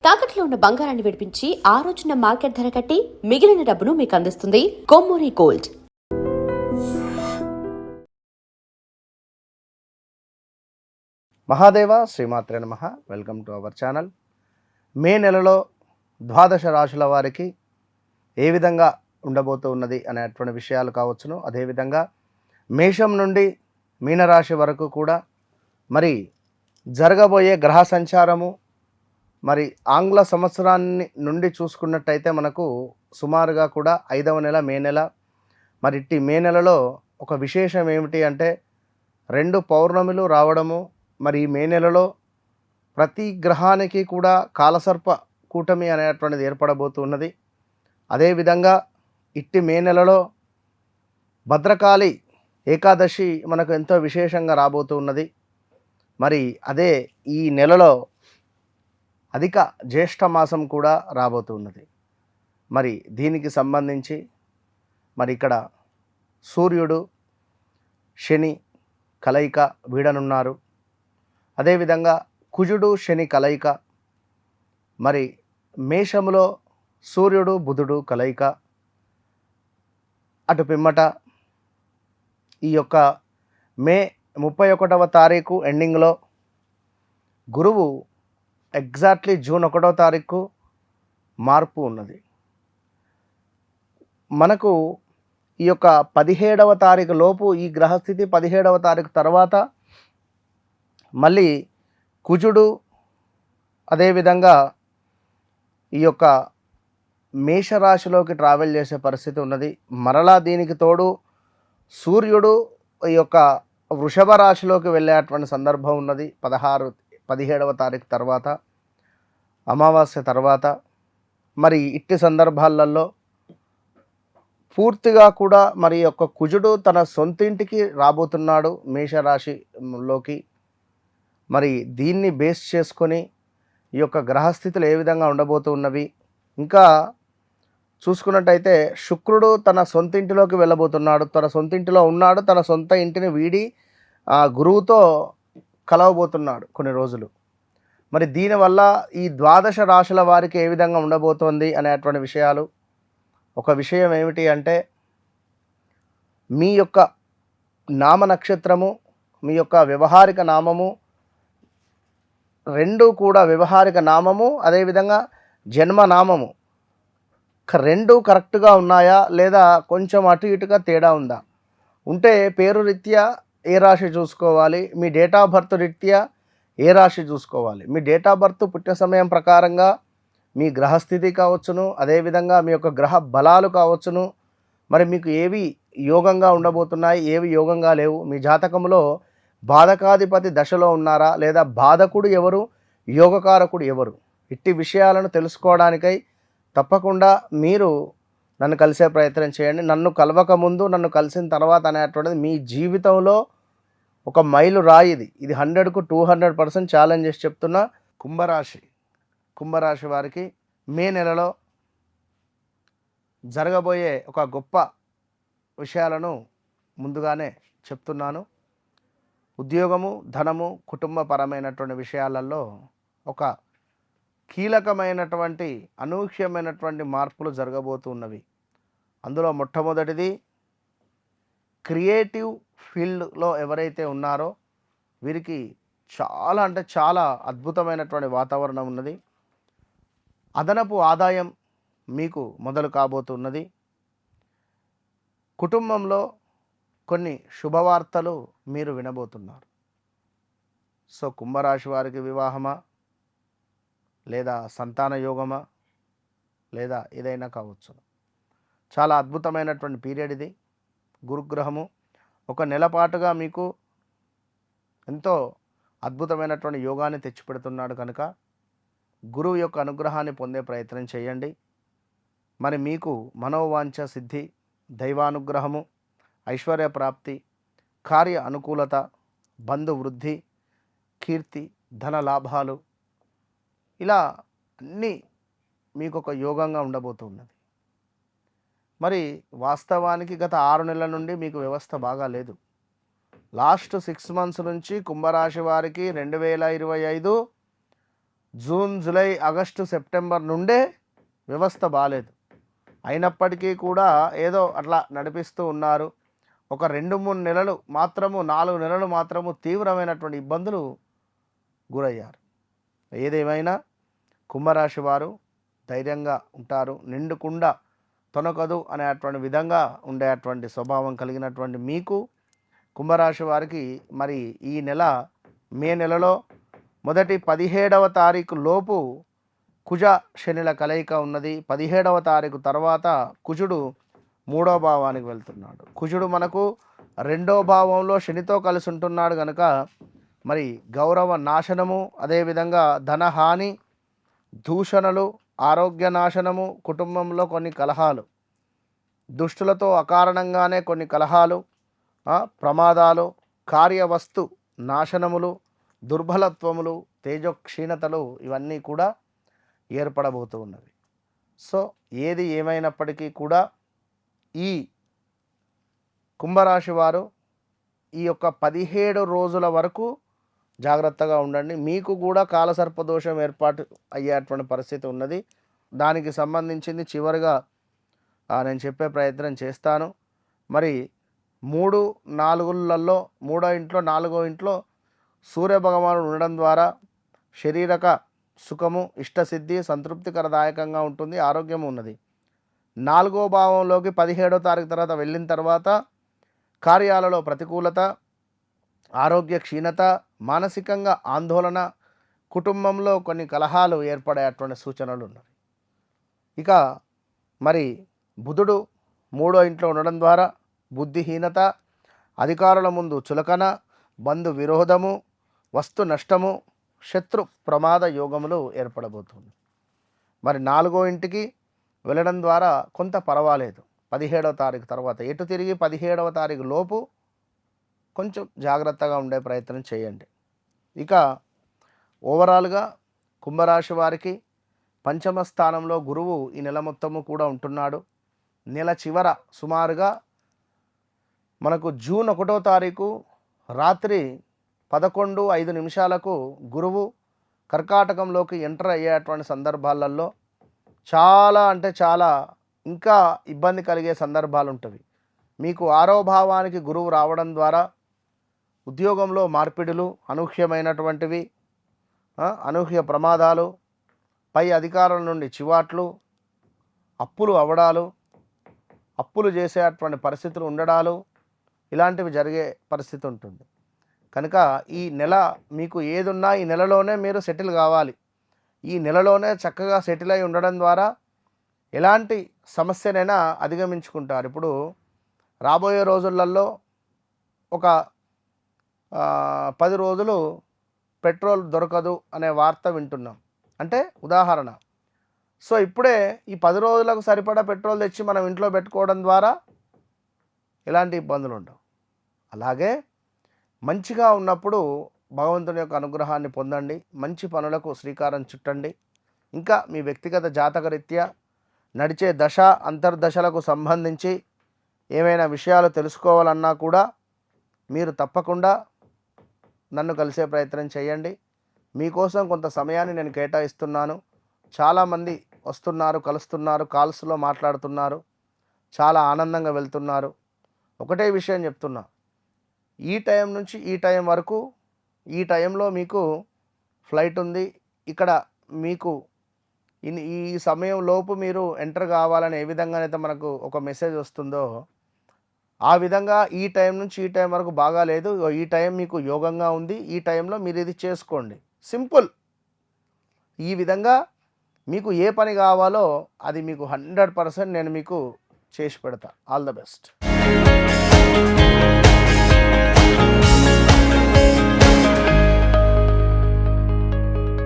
తాకట్లో ఉన్న బంగారాన్ని విడిపించి ఆ రోజున మార్కెట్ ధర కట్టి మిగిలిన డబ్బును మీకు అందిస్తుంది కొమ్మూరి గోల్డ్. మహాదేవ శ్రీమాత్రే నమః. Welcome to our channel. May నెలలో ద్వాదశ రాశుల వారికి ఏ విధంగా ఉండబోతూ ఉన్నది అనేటువంటి విషయాలు కావచ్చును. అదేవిధంగా మేషం నుండి మీనరాశి వరకు కూడా మరి జరగబోయే గ్రహ సంచారము, మరి ఆంగ్ల సంవత్సరాన్ని నుండి చూసుకున్నట్టయితే మనకు సుమారుగా కూడా 5వ నెల మే నెల. మరి ఇట్టి మే నెలలో ఒక విశేషం ఏమిటి అంటే 2 పౌర్ణమిలు రావడము. మరి ఈ మే నెలలో ప్రతి గ్రహానికి కూడా కాలసర్ప కూటమి అనేటువంటిది ఏర్పడబోతున్నది. అదేవిధంగా ఇట్టి మే నెలలో భద్రకాళి ఏకాదశి మనకు ఎంతో విశేషంగా రాబోతూ ఉన్నది. మరి అదే ఈ నెలలో అధిక జ్యేష్ఠ మాసం కూడా రాబోతున్నది. మరి దీనికి సంబంధించి మరి ఇక్కడ సూర్యుడు శని కలయిక వీడనున్నారు. అదేవిధంగా కుజుడు శని కలయిక, మరి మేషములో సూర్యుడు బుధుడు కలయిక. అటు పిమ్మట ఈ యొక్క మే 31వ తారీఖు ఎండింగ్లో గురువు ఎగ్జాక్ట్లీ జూన్ 1వ తారీఖు మార్పు ఉన్నది. మనకు ఈ యొక్క 17వ తారీఖు లోపు ఈ గ్రహస్థితి, 17వ తారీఖు తర్వాత మళ్ళీ కుజుడు అదేవిధంగా ఈ యొక్క మేషరాశిలోకి ట్రావెల్ చేసే పరిస్థితి ఉన్నది. మరలా దీనికి తోడు సూర్యుడు ఈ యొక్క వృషభ రాశిలోకి వెళ్ళేటువంటి సందర్భం ఉన్నది. 17వ తారీఖు తర్వాత, అమావాస్య తర్వాత. మరి ఇట్టి సందర్భాలలో పూర్తిగా కూడా మరి యొక్క కుజుడు తన సొంతింటికి రాబోతున్నాడు మేషరాశిలోకి. మరి దీన్ని బేస్ చేసుకొని ఈ యొక్క గ్రహస్థితులు ఏ విధంగా ఉండబోతున్నవి, ఇంకా చూసుకున్నట్టయితే శుక్రుడు తన సొంతింటిలోకి వెళ్ళబోతున్నాడు. తన సొంతింటిలో ఉన్నాడు, తన సొంత ఇంటిని వీడి గురువుతో కలవబోతున్నాడు కొన్ని రోజులు. మరి దీనివల్ల ఈ ద్వాదశ రాశుల వారికి ఏ విధంగా ఉండబోతోంది అనేటువంటి విషయాలు. ఒక విషయం ఏమిటి అంటే మీ యొక్క నామ నక్షత్రము, మీ యొక్క వ్యవహారిక నామము రెండు కూడా, వ్యవహారిక నామము అదేవిధంగా జన్మనామము రెండు కరెక్ట్గా ఉన్నాయా లేదా కొంచెం అటు ఇటుగా తేడా ఉందా, ఉంటే పేరు రీత్యా ఏ రాశి చూసుకోవాలి, మీ డేట్ ఆఫ్ బర్త్ రీత్యా ఏ రాశి చూసుకోవాలి. మీ డేట్ ఆఫ్ బర్త్ పుట్టిన సమయం ప్రకారంగా మీ గ్రహస్థితి కావచ్చును, అదేవిధంగా మీ యొక్క గ్రహ బలాలు కావచ్చును. మరి మీకు ఏవి యోగంగా ఉండబోతున్నాయి, ఏవి యోగంగా లేవు, మీ జాతకంలో బాధకాధిపతి దశలో ఉన్నారా లేదా బాధకుడు ఎవరు, యోగకారకుడు ఎవరు, ఇట్టి విషయాలను తెలుసుకోవడానికై తప్పకుండా మీరు నన్ను కలిసే ప్రయత్నం చేయండి. నన్ను కలవక ముందు, నన్ను కలిసిన తర్వాత అనేటువంటిది మీ జీవితంలో ఒక మైలు రాయిది. ఇది 100కు 200% ఛాలెంజ్ చేసి చెప్తున్నా. కుంభరాశి వారికి మే నెలలో జరగబోయే ఒక గొప్ప విషయాలను ముందుగానే చెప్తున్నాను. ఉద్యోగము, ధనము, కుటుంబపరమైనటువంటి విషయాలలో ఒక కీలకమైనటువంటి అనూహ్యమైనటువంటి మార్పులు జరగబోతున్నవి. అందులో మొట్టమొదటిది క్రియేటివ్ ఫీల్డ్లో ఎవరైతే ఉన్నారో వీరికి చాలా అంటే చాలా అద్భుతమైనటువంటి వాతావరణం ఉన్నది. అదనపు ఆదాయం మీకు మొదలు కాబోతున్నది. కుటుంబంలో కొన్ని శుభవార్తలు మీరు వినబోతున్నారు. సో కుంభరాశి వారికి వివాహమా లేదా సంతాన యోగమా లేదా ఏదైనా కావచ్చు. చాలా అద్భుతమైనటువంటి పీరియడ్ ఇది. గురుగ్రహము ఒక నెల పాటుగా మీకు ఎంతో అద్భుతమైనటువంటి యోగాన్ని తెచ్చిపెడుతున్నాడు కనుక గురువు యొక్క అనుగ్రహాన్ని పొందే ప్రయత్నం చేయండి. మరి మీకు మనోవాంఛ సిద్ధి, దైవానుగ్రహము, ఐశ్వర్య ప్రాప్తి, కార్య అనుకూలత, బంధు వృద్ధి, కీర్తి, ధన లాభాలు, ఇలా అన్నీ మీకు ఒక యోగంగా ఉండబోతున్నది. మరి వాస్తవానికి గత 6 నెలల నుండి మీకు వ్యవస్థ బాగా లేదు. లాస్ట్ 6 మంత్స్ నుంచి కుంభరాశి వారికి 2025 జూన్, జూలై, ఆగస్టు, సెప్టెంబర్ నుండే వ్యవస్థ బాలేదు. అయినప్పటికీ కూడా ఏదో అట్లా నడిపిస్తూ ఉన్నారు. ఒక 2-3 నెలలు మాత్రము, 4 నెలలు మాత్రము తీవ్రమైనటువంటి ఇబ్బందులు గురయ్యారు. ఏదేమైనా కుంభరాశి వారు ధైర్యంగా ఉంటారు. నిండుకుండ తొనకదు అనేటువంటి విధంగా ఉండేటువంటి స్వభావం కలిగినటువంటి మీకు కుంభరాశి వారికి మరి ఈ నెల మే నెలలో మొదటి 17వ తారీఖు లోపు కుజ శనిల కలయిక ఉన్నది. 17వ తారీఖు తర్వాత కుజుడు 3వ భావానికి వెళ్తున్నాడు. కుజుడు మనకు 2వ భావంలో శనితో కలిసి ఉంటున్నాడు కనుక మరి గౌరవ నాశనము, అదేవిధంగా ధనహాని, దూషణలు, ఆరోగ్య నాశనము, కుటుంబంలో కొన్ని కలహాలు, దుష్టులతో అకారణంగానే కొన్ని కలహాలు, ప్రమాదాలు, కార్యవస్తు నాశనములు, దుర్బలత్వములు, తేజోక్షీణతలు ఇవన్నీ కూడా ఏర్పడబోతూ ఉన్నవి. సో ఏది ఏమైనప్పటికీ కూడా ఈ కుంభరాశి వారు ఈ యొక్క 17 రోజుల వరకు జాగ్రత్తగా ఉండండి. మీకు కూడా కాలసర్పదోషం ఏర్పాటు అయ్యేటువంటి పరిస్థితి ఉన్నది. దానికి సంబంధించింది చివరిగా నేను చెప్పే ప్రయత్నం చేస్తాను. మరి 3, 4లలో 3వ ఇంట్లో, 4వ ఇంట్లో సూర్యభగవానుడు ఉండడం ద్వారా శారీరక సుఖము, ఇష్టసిద్ధి, సంతృప్తికరదాయకంగా ఉంటుంది. ఆరోగ్యం ఉన్నది. 4వ భావంలోకి 17వ తారీఖు తర్వాత వెళ్ళిన తర్వాత కార్యాలలో ప్రతికూలత, ఆరోగ్య క్షీణత, మానసికంగా ఆందోళన, కుటుంబంలో కొన్ని కలహాలు ఏర్పడేటువంటి సూచనలు ఉన్నాయి. ఇక మరి బుధుడు 3వ ఇంట్లో ఉండడం ద్వారా బుద్ధిహీనత, అధికారుల ముందు చులకన, బంధు విరోధము, వస్తు నష్టము, శత్రు ప్రమాద యోగములు ఏర్పడబోతుంది. మరి 4వ ఇంటికి వెళ్ళడం ద్వారా కొంత పర్వాలేదు. 17వ తారీఖు తర్వాత ఎటు తిరిగి 17వ తారీఖు లోపు కొంచెం జాగ్రత్తగా ఉండే ప్రయత్నం చేయండి. ఇక ఓవరాల్గా కుంభరాశి వారికి పంచమ స్థానంలో గురువు ఈ నెల మొత్తము కూడా ఉంటున్నాడు. నెల చివర సుమారుగా మనకు జూన్ 1వ తారీఖు రాత్రి 11:05 గురువు కర్కాటకంలోకి ఎంటర్ అయ్యేటువంటి సందర్భాలలో చాలా అంటే చాలా ఇంకా ఇబ్బంది కలిగే సందర్భాలు ఉంటవి. మీకు 6వ భావానికి గురువు రావడం ద్వారా ఉద్యోగంలో మార్పిడులు, అనూహ్యమైనటువంటివి, అనూహ్య ప్రమాదాలు, పై అధికారుల నుండి చివాట్లు, అప్పులు అవ్వడాలు, అప్పులు చేసేటువంటి పరిస్థితులు ఉండడాలు, ఇలాంటివి జరిగే పరిస్థితి ఉంటుంది. కనుక ఈ నెల మీకు ఏదున్నా ఈ నెలలోనే మీరు సెటిల్ కావాలి. ఈ నెలలోనే చక్కగా సెటిల్ అయి ఉండడం ద్వారా ఎలాంటి సమస్యనైనా అధిగమించుకుంటారు. ఇప్పుడు రాబోయే రోజులలో ఒక 10 రోజులు పెట్రోల్ దొరకదు అనే వార్త వింటున్నాం. అంటే ఉదాహరణ. సో ఇప్పుడే ఈ 10 రోజులకు సరిపడా పెట్రోల్ తెచ్చి మనం ఇంట్లో పెట్టుకోవడం ద్వారా ఎలాంటి ఇబ్బందులు ఉండవు. అలాగే మంచిగా ఉన్నప్పుడు భగవంతుని యొక్క అనుగ్రహాన్ని పొందండి. మంచి పనులకు శ్రీకారం చుట్టండి. ఇంకా మీ వ్యక్తిగత జాతకరీత్యా నడిచే దశ అంతర్దశలకు సంబంధించి ఏమైనా విషయాలు తెలుసుకోవాలన్నా కూడా మీరు తప్పకుండా నన్ను కలిసే ప్రయత్నం చేయండి. మీకోసం కొంత సమయాన్ని నేను కేటాయిస్తున్నాను. చాలామంది వస్తున్నారు, కలుస్తున్నారు, కాల్స్లో మాట్లాడుతున్నారు, చాలా ఆనందంగా వెళ్తున్నారు. ఒకటే విషయం చెప్తున్నా, ఈ టైం నుంచి ఈ టైం వరకు, ఈ టైంలో మీకు ఫ్లైట్ ఉంది, ఇక్కడ మీకు ఈ సమయం లోపు మీరు ఎంటర్ కావాలని ఏ విధంగానైతే మనకు ఒక మెసేజ్ వస్తుందో ఆ విధంగా ఈ టైం నుంచి ఈ టైం వరకు బాగాలేదు, ఈ టైం మీకు యోగంగా ఉంది, ఈ టైంలో మీరు ఇది చేసుకోండి. సింపుల్. ఈ విధంగా మీకు ఏ పని కావాలో అది మీకు 100% నేను మీకు చేసి పెడతా. All the best.